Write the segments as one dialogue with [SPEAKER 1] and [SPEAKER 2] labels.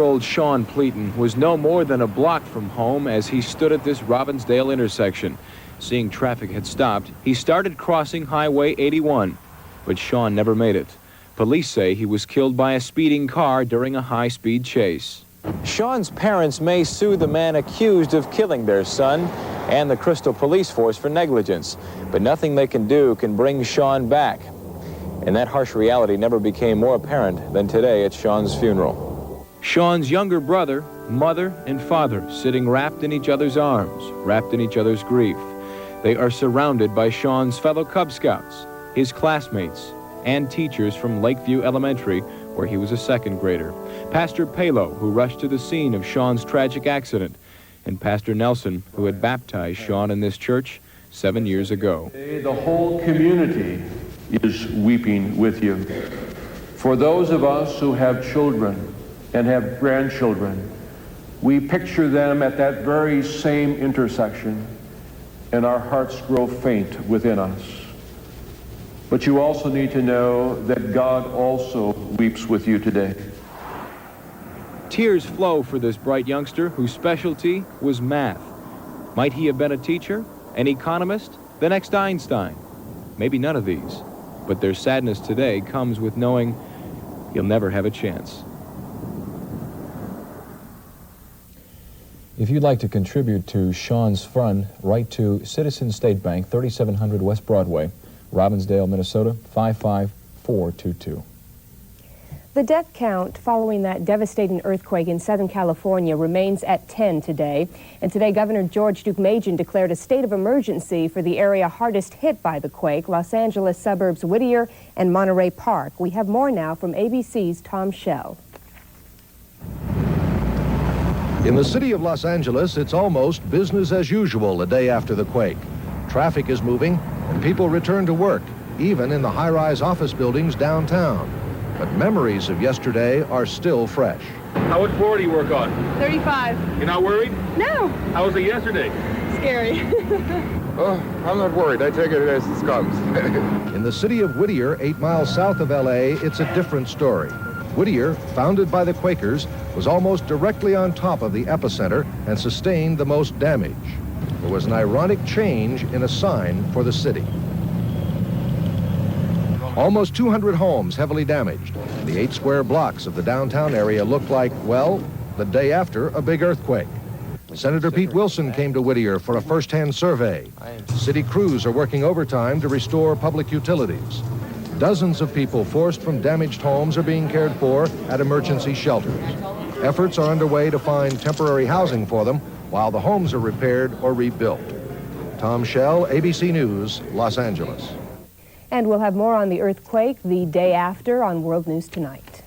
[SPEAKER 1] Old Sean Pleaton was no more than a block from home as he stood at this Robbinsdale intersection. Seeing traffic had stopped, he started crossing Highway 81, but Sean never made it. Police say he was killed by a speeding car during a high-speed chase. Sean's parents may sue the man accused of killing their son and the Crystal Police Force for negligence, but nothing they can do can bring Sean back. And that harsh reality never became more apparent than today at Sean's funeral. Sean's younger brother, mother, and father sitting wrapped in each other's arms, wrapped in each other's grief. They are surrounded by Sean's fellow Cub Scouts, his classmates, and teachers from Lakeview Elementary, where he was a second grader. Pastor Palo, who rushed to the scene of Sean's tragic accident, and Pastor Nelson, who had baptized Sean in this church 7 years ago.
[SPEAKER 2] The whole community is weeping with you. For those of us who have children and have grandchildren, we picture them at that very same intersection, and our hearts grow faint within us. But you also need to know that God also weeps with you today.
[SPEAKER 1] Tears flow for this bright youngster whose specialty was math. Might he have been a teacher, an economist, the next Einstein? Maybe none of these. But their sadness today comes with knowing he'll never have a chance. If you'd like to contribute to Sean's fund, write to Citizen State Bank, 3700 West Broadway, Robbinsdale, Minnesota, 55422.
[SPEAKER 3] The death count following that devastating earthquake in Southern California remains at 10 today. And today, Governor George Deukmejian declared a state of emergency for the area hardest hit by the quake, Los Angeles suburbs Whittier and Monterey Park. We have more now from ABC's Tom Schell.
[SPEAKER 4] In the city of Los Angeles, it's almost business as usual the day after the quake. Traffic is moving and people return to work, even in the high-rise office buildings downtown. But memories of yesterday are still fresh.
[SPEAKER 5] How much floor do you work on?
[SPEAKER 6] 35.
[SPEAKER 5] You're not worried?
[SPEAKER 6] No.
[SPEAKER 5] How was it yesterday?
[SPEAKER 6] Scary.
[SPEAKER 7] Oh, I'm not worried. I take it as it comes.
[SPEAKER 4] In the city of Whittier, 8 miles south of L.A., it's a different story. Whittier, founded by the Quakers, was almost directly on top of the epicenter and sustained the most damage. There was an ironic change in a sign for the city. Almost 200 homes heavily damaged. The 8 square blocks of the downtown area looked like, well, the day after a big earthquake. Senator Pete Wilson came to Whittier for a first-hand survey. City crews are working overtime to restore public utilities. Dozens of people forced from damaged homes are being cared for at emergency shelters. Efforts are underway to find temporary housing for them while the homes are repaired or rebuilt. Tom Schell, ABC News, Los Angeles.
[SPEAKER 3] And we'll have more on the earthquake the day after on World News Tonight.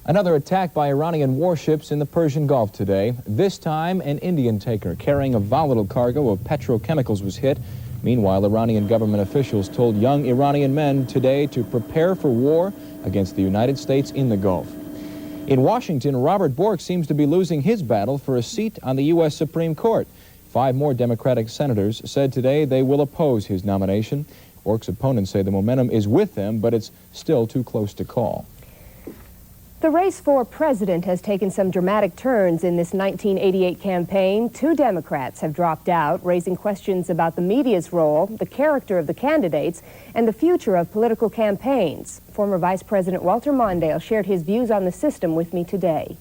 [SPEAKER 1] Another attack by Iranian warships in the Persian Gulf today. This time, an Indian tanker carrying a volatile cargo of petrochemicals was hit. Meanwhile, Iranian government officials told young Iranian men today to prepare for war against the United States in the Gulf. In Washington, Robert Bork seems to be losing his battle for a seat on the U.S. Supreme Court. 5 more Democratic senators said today they will oppose his nomination. Bork's opponents say the momentum is with them, but it's still too close to call.
[SPEAKER 3] The race for president has taken some dramatic turns in this 1988 campaign. 2 Democrats have dropped out, raising questions about the media's role, the character of the candidates, and the future of political campaigns. Former Vice President Walter Mondale shared his views on the system with me today.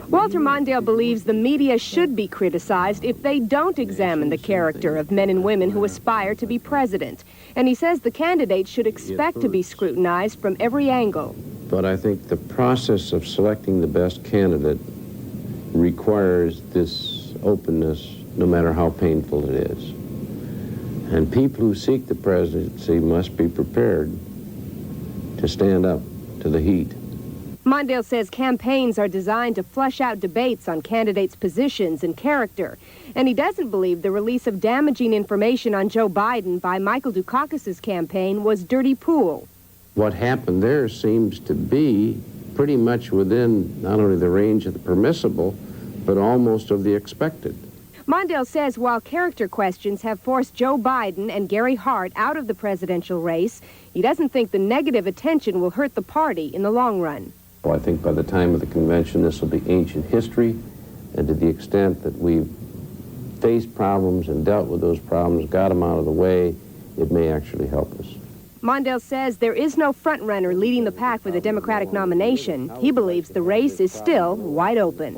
[SPEAKER 3] Walter Mondale believes the media should be criticized if they don't examine the character of men and women who aspire to be president. And he says the candidates should expect to be scrutinized from every angle.
[SPEAKER 8] But I think the process of selecting the best candidate requires this openness, no matter how painful it is. And people who seek the presidency must be prepared to stand up to the heat.
[SPEAKER 3] Mondale says campaigns are designed to flesh out debates on candidates' positions and character. And he doesn't believe the release of damaging information on Joe Biden by Michael Dukakis' campaign was dirty pool.
[SPEAKER 8] What happened there seems to be pretty much within not only the range of the permissible, but almost of the expected.
[SPEAKER 3] Mondale says while character questions have forced Joe Biden and Gary Hart out of the presidential race, he doesn't think the negative attention will hurt the party in the long run.
[SPEAKER 8] Well, I think by the time of the convention, this will be ancient history, and to the extent that we've faced problems and dealt with those problems, got them out of the way, it may actually help us.
[SPEAKER 3] Mondale says there is no front-runner leading the pack for the Democratic nomination. He believes the race is still wide open.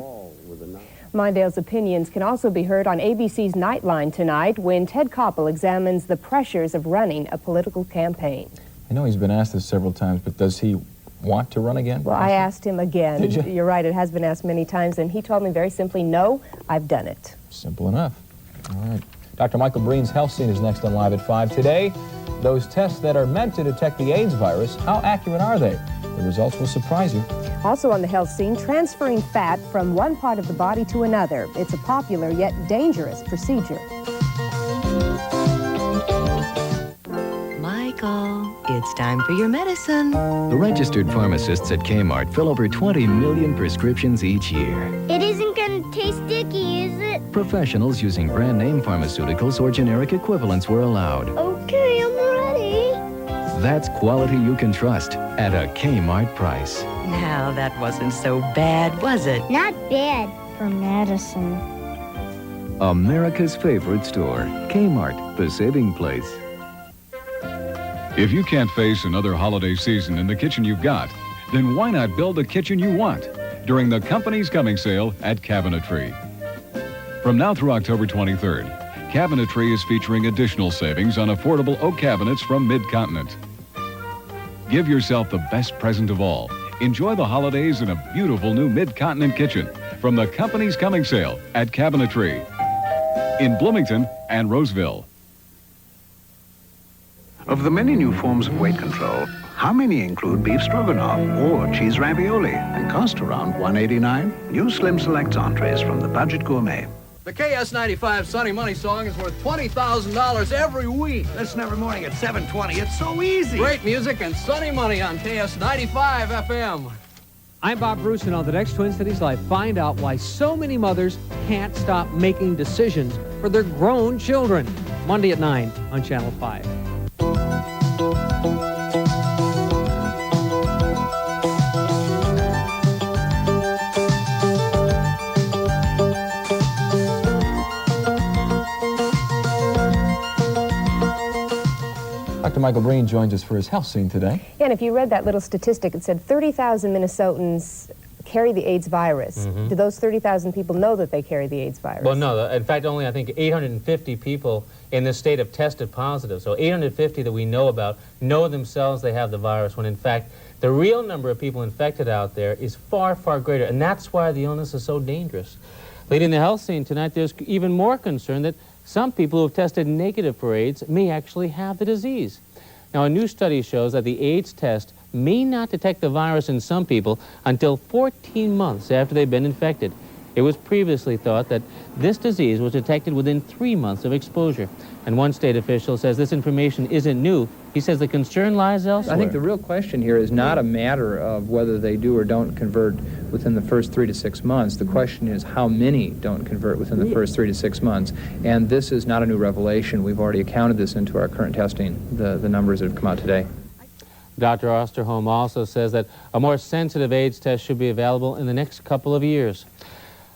[SPEAKER 3] Mondale's opinions can also be heard on ABC's Nightline tonight when Ted Koppel examines the pressures of running a political campaign.
[SPEAKER 1] I know he's been asked this several times, but does he want to run again?
[SPEAKER 3] Well, I asked him again.
[SPEAKER 1] Did you?
[SPEAKER 3] You're right, it has been asked many times, and he told me very simply, no, I've done it.
[SPEAKER 1] Simple enough. All right. Dr. Michael Breen's Health Scene is next on Live at 5. Today, those tests that are meant to detect the AIDS virus, how accurate are they? The results will surprise you.
[SPEAKER 3] Also on the Health Scene, transferring fat from one part of the body to another. It's a popular yet dangerous procedure.
[SPEAKER 6] Michael, it's time for your medicine.
[SPEAKER 9] The registered pharmacists at Kmart fill over 20 million prescriptions each year.
[SPEAKER 10] It isn't going to taste sticky, is it?
[SPEAKER 9] Professionals using brand name pharmaceuticals or generic equivalents were allowed.
[SPEAKER 10] Okay, I'm ready.
[SPEAKER 9] That's quality you can trust at a Kmart price.
[SPEAKER 6] Now, that wasn't so bad, was it?
[SPEAKER 10] Not bad for medicine.
[SPEAKER 9] America's favorite store, Kmart, the saving place.
[SPEAKER 11] If you can't face another holiday season in the kitchen you've got, then why not build the kitchen you want during the company's coming sale at Cabinetree? From now through October 23rd, Cabinetree is featuring additional savings on affordable oak cabinets from Mid-Continent. Give yourself the best present of all. Enjoy the holidays in a beautiful new Mid-Continent kitchen from the company's coming sale at Cabinetree in Bloomington and Roseville.
[SPEAKER 12] Of the many new forms of weight control, how many include beef stroganoff or cheese ravioli and cost around $1.89? New Slim Select entrees from the Budget Gourmet.
[SPEAKER 13] The KS95 Sunny Money song is worth $20,000 every week.
[SPEAKER 12] Listen every morning at 7:20. It's so easy.
[SPEAKER 13] Great music and sunny money on KS95 FM.
[SPEAKER 14] I'm Bob Bruce, and on the next Twin Cities Live, find out why so many mothers can't stop making decisions for their grown children. Monday at 9 on Channel 5.
[SPEAKER 1] Dr. Michael Breen joins us for his Health Scene today.
[SPEAKER 3] Yeah, and if you read that little statistic, it said 30,000 Minnesotans carry the AIDS virus.
[SPEAKER 15] Mm-hmm.
[SPEAKER 3] Do those 30,000 people know that they carry the AIDS virus?
[SPEAKER 15] Well, no. In fact, only I think 850 people in this state have tested positive. So 850 that we know about know themselves they have the virus, when in fact the real number of people infected out there is far, far greater. And that's why the illness is so dangerous. Leading the Health Scene tonight, there's even more concern that some people who have tested negative for AIDS may actually have the disease. Now, a new study shows that the AIDS test may not detect the virus in some people until 14 months after they've been infected. It was previously thought that this disease was detected within 3 months of exposure. And one state official says this information isn't new. He says the concern lies elsewhere.
[SPEAKER 16] I think the real question here is not a matter of whether they do or don't convert within the first 3 to 6 months. The question is how many don't convert within the first 3 to 6 months. And this is not a new revelation. We've already accounted this into our current testing, the numbers that have come out today.
[SPEAKER 15] Dr. Osterholm also says that a more sensitive AIDS test should be available in the next couple of years.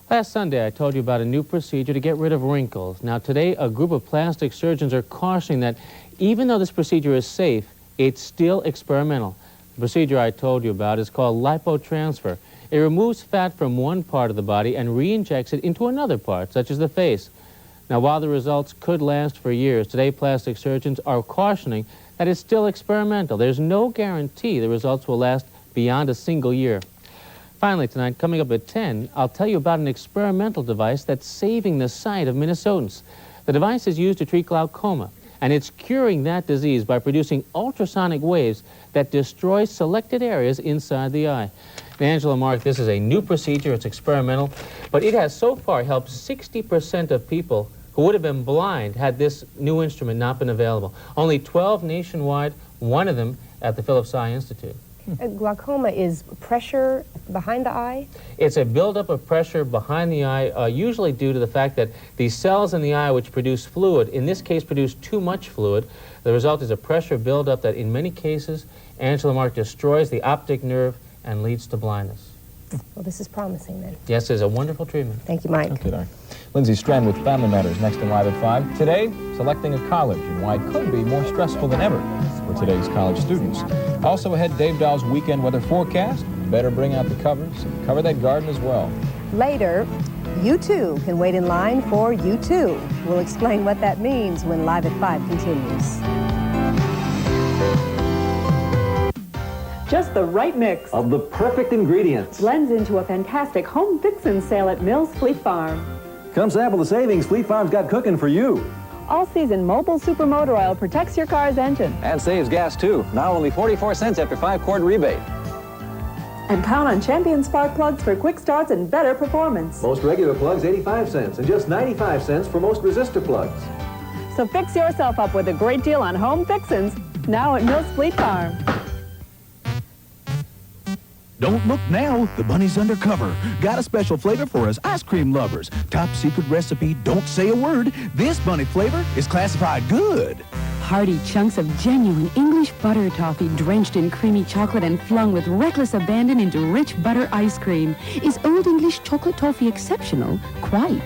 [SPEAKER 15] Last Sunday, I told you about a new procedure to get rid of wrinkles. Now, today, a group of plastic surgeons are cautioning that even though this procedure is safe, it's still experimental. The procedure I told you about is called lipotransfer. It removes fat from one part of the body and re-injects it into another part, such as the face. Now, while the results could last for years, today plastic surgeons are cautioning that it's still experimental. There's no guarantee the results will last beyond a single year. Finally tonight, coming up at 10, I'll tell you about an experimental device that's saving the sight of Minnesotans. The device is used to treat glaucoma, and it's curing that disease by producing ultrasonic waves that destroy selected areas inside the eye. Now, Angela, Mark, this is a new procedure. It's experimental, but it has so far helped 60% of people who would have been blind had this new instrument not been available. Only 12 nationwide, one of them at the Phillips Eye Institute.
[SPEAKER 3] Glaucoma is pressure behind the eye?
[SPEAKER 15] It's a buildup of pressure behind the eye, usually due to the fact that the cells in the eye which produce fluid, in this case produce too much fluid. The result is a pressure buildup that in many cases, Angela, Mark, destroys the optic nerve and leads to blindness.
[SPEAKER 3] Well, this is promising then.
[SPEAKER 15] Yes, it's a wonderful treatment.
[SPEAKER 3] Thank you, Mike.
[SPEAKER 1] Okay, Doc. Lindsay Strand with Family Matters next in Live at 5. Today, selecting a college and why it could be more stressful than ever for today's college students. Also ahead, Dave Dahl's weekend weather forecast. Better bring out the covers and cover that garden as well.
[SPEAKER 3] Later, you too can wait in line for you too. We'll explain what that means when Live at 5 continues.
[SPEAKER 17] Just the right mix
[SPEAKER 18] of the perfect ingredients
[SPEAKER 17] blends into a fantastic home fixin' sale at Mills Fleet Farm.
[SPEAKER 18] Come sample the savings Fleet Farm's got cooking for you.
[SPEAKER 17] All-season mobile super motor oil protects your car's engine.
[SPEAKER 18] And saves gas too. Now only 44 cents after 5-quart rebate.
[SPEAKER 17] And count on Champion spark plugs for quick starts and better performance.
[SPEAKER 18] Most regular plugs 85 cents and just 95 cents for most resistor plugs.
[SPEAKER 17] So fix yourself up with a great deal on home fixins now at Mills Fleet Farm.
[SPEAKER 19] Don't look now, the bunny's undercover. Got a special flavor for us ice cream lovers. Top secret recipe, don't say a word. This bunny flavor is classified good.
[SPEAKER 20] Hearty chunks of genuine English butter toffee drenched in creamy chocolate and flung with reckless abandon into rich butter ice cream. Is Old English chocolate toffee exceptional? Quite.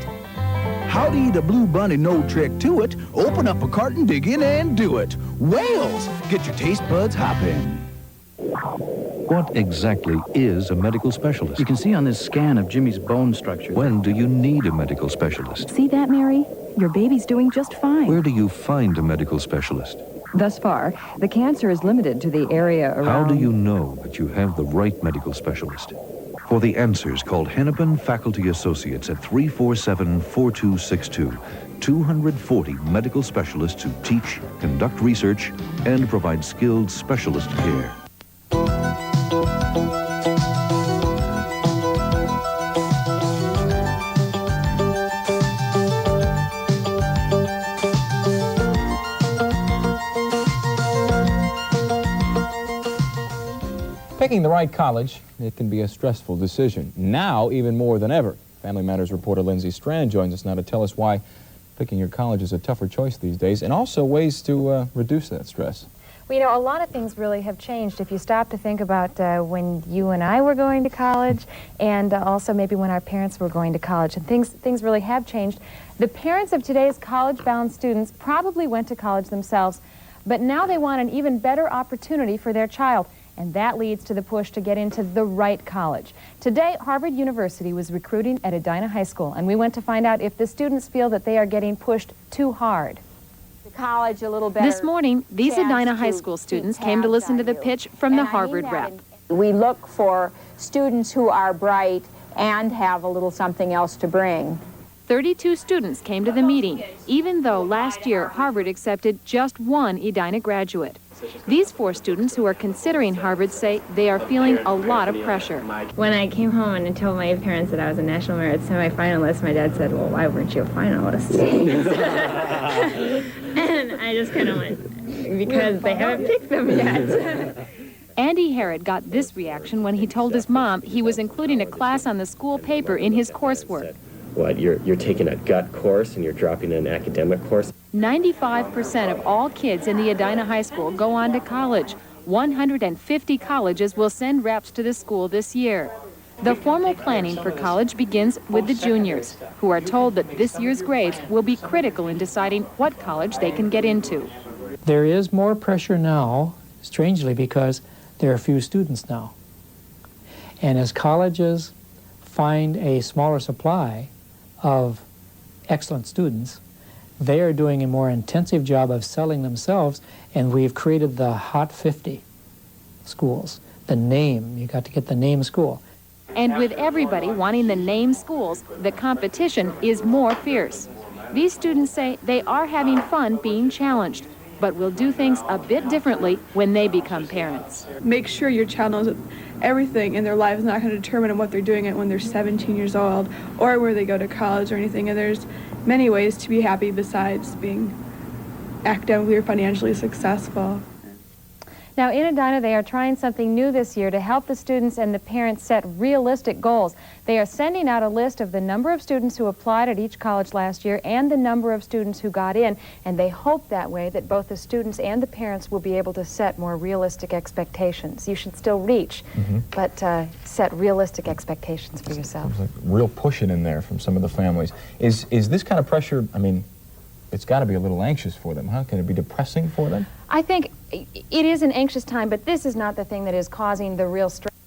[SPEAKER 19] Howdy, the blue bunny, no trick to it. Open up a carton, dig in and do it. Whales, get your taste buds hopping.
[SPEAKER 21] What exactly is a medical specialist?
[SPEAKER 22] You can see on this scan of Jimmy's bone structure.
[SPEAKER 21] When do you need a medical specialist?
[SPEAKER 20] See that, Mary? Your baby's doing just fine.
[SPEAKER 21] Where do you find a medical specialist?
[SPEAKER 20] Thus far, the cancer is limited to the area around...
[SPEAKER 21] How do you know that you have the right medical specialist? For the answers, call Hennepin Faculty Associates at 347-4262. 240 medical specialists who teach, conduct research, and provide skilled specialist care.
[SPEAKER 1] Picking the right college, it can be a stressful decision. Now, even more than ever. Family Matters reporter Lindsay Strand joins us now to tell us why picking your college is a tougher choice these days, and also ways to reduce that stress.
[SPEAKER 23] Well, you know, a lot of things really have changed. If you stop to think about when you and I were going to college, and also maybe when our parents were going to college, and things really have changed. The parents of today's college-bound students probably went to college themselves, but now they want an even better opportunity for their child. And that leads to the push to get into the right college. Today, Harvard University was recruiting at Edina High School, and we went to find out if the students feel that they are getting pushed too hard.
[SPEAKER 24] The college a little better.
[SPEAKER 25] This morning, these Edina High School students came to listen to the pitch from the Harvard rep.
[SPEAKER 24] We look for students who are bright and have a little something else to bring.
[SPEAKER 25] 32 students came to the meeting, even though last year Harvard accepted just one Edina graduate. These 4 students who are considering Harvard say they are feeling a lot of pressure.
[SPEAKER 26] When I came home and told my parents that I was a national merit semi-finalist, my dad said, well, why weren't you a finalist? And I just kind of went, because they haven't picked them yet.
[SPEAKER 25] Andy Herod got this reaction when he told his mom he was including a class on the school paper in his coursework.
[SPEAKER 27] What, you're taking a gut course and you're dropping an academic course?
[SPEAKER 25] 95% of all kids in the Edina High School go on to college. 150 colleges will send reps to the school this year. The formal planning for college begins with the juniors, who are told that this year's grades will be critical in deciding what college they can get into.
[SPEAKER 28] There is more pressure now, strangely, because there are few students now. And as colleges find a smaller supply of excellent students, they are doing a more intensive job of selling themselves, and we've created the Hot 50 schools. The name, you got to get the name school.
[SPEAKER 25] And with everybody wanting the name schools, the competition is more fierce. These students say they are having fun being challenged, but will do things a bit differently when they become parents.
[SPEAKER 29] Make sure your child knows that everything in their life is not going to determine what they're doing when they're 17 years old or where they go to college or anything. And there's many ways to be happy besides being academically or financially successful.
[SPEAKER 23] Now, in Edina, they are trying something new this year to help the students and the parents set realistic goals. They are sending out a list of the number of students who applied at each college last year and the number of students who got in, and they hope that way that both the students and the parents will be able to set more realistic expectations. You should still reach, but set realistic expectations for yourself.
[SPEAKER 2] There's like real pushing in there from some of the families. Is this kind of pressure, I mean, it's got to be a little anxious for them, huh? Can it be depressing for them?
[SPEAKER 23] I think it is an anxious time, but this is not the thing that is causing the real stress.